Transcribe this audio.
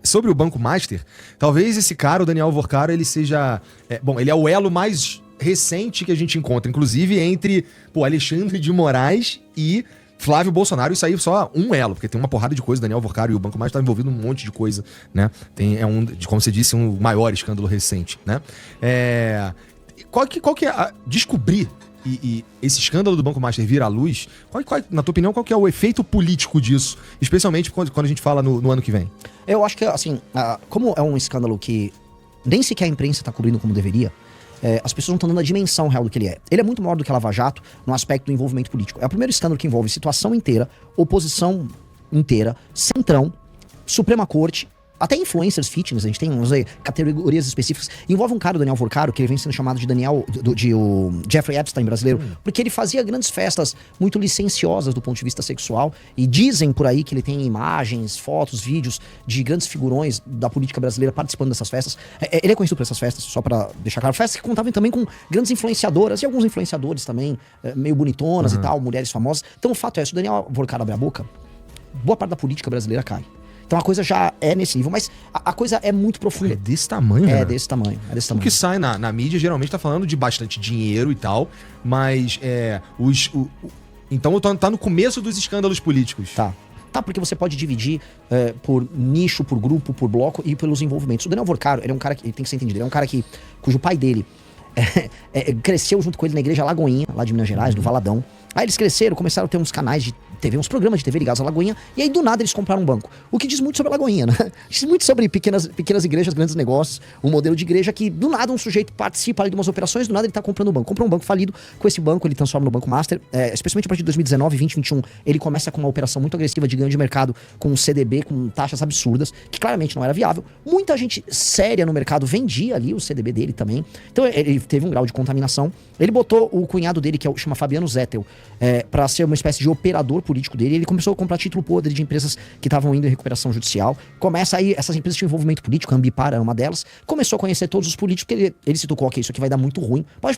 Sobre o Banco Master, talvez esse cara, o Daniel Alvorcaro, ele seja... ele é o elo mais recente que a gente encontra, inclusive entre Alexandre de Moraes e Flávio Bolsonaro. Isso aí só um elo, porque tem uma porrada de coisa. Daniel Alvorcaro e o Banco Master tá envolvido num monte de coisa, né? Como você disse, um maior escândalo recente, né? Qual que é descobrir e esse escândalo do Banco Master vir à luz, na tua opinião, qual que é o efeito político disso? Especialmente quando a gente fala no ano que vem. Eu acho que, assim, como é um escândalo que nem sequer a imprensa está cobrindo como deveria, as pessoas não estão dando a dimensão real do que ele é. Ele é muito maior do que a Lava Jato no aspecto do envolvimento político. É o primeiro escândalo que envolve situação inteira, oposição inteira, centrão, Suprema Corte, até influencers fitness, a gente tem categorias específicas. Envolve um cara, o Daniel Alvorcaro, que ele vem sendo chamado de o Jeffrey Epstein brasileiro, porque ele fazia grandes festas muito licenciosas do ponto de vista sexual, e dizem por aí que ele tem imagens, fotos, vídeos de grandes figurões da política brasileira participando dessas festas. Ele é conhecido por essas festas, só pra deixar claro, festas que contavam também com grandes influenciadoras, e alguns influenciadores também, meio bonitonas e tal, mulheres famosas. Então o fato é, se o Daniel Alvorcaro abre a boca, boa parte da política brasileira cai. Então a coisa já é nesse nível, mas a coisa é muito profunda. É desse tamanho, né? É desse tamanho. O que sai na mídia geralmente tá falando de bastante dinheiro e tal, mas então tá no começo dos escândalos políticos. Tá, porque você pode dividir por nicho, por grupo, por bloco e pelos envolvimentos. O Daniel Alvorcaro, ele é um cara que ele tem que ser entendido, ele é um cara cujo pai dele cresceu junto com ele na igreja Lagoinha, lá de Minas Gerais, do Valadão. Aí eles cresceram, começaram a ter uns canais de TV, uns programas de TV ligados à Lagoinha, e aí do nada eles compraram um banco. O que diz muito sobre a Lagoinha, né? Diz muito sobre pequenas igrejas, grandes negócios, um modelo de igreja que do nada um sujeito participa ali de umas operações, do nada ele tá comprando um banco. Comprou um banco falido, com esse banco ele transforma no Banco Master, especialmente a partir de 2019, 2021, ele começa com uma operação muito agressiva de ganho de mercado, com um CDB, com taxas absurdas, que claramente não era viável. Muita gente séria no mercado vendia ali o CDB dele também, então ele teve um grau de contaminação. Ele botou o cunhado dele, que chama Fabiano Zettel, pra ser uma espécie de operador político dele. Ele começou a comprar título podre de empresas que estavam indo em recuperação judicial. Começa aí, essas empresas tinham envolvimento político, a Ambipar era uma delas. Começou a conhecer todos os políticos, que ele se tocou, ok, isso aqui vai dar muito ruim. Pode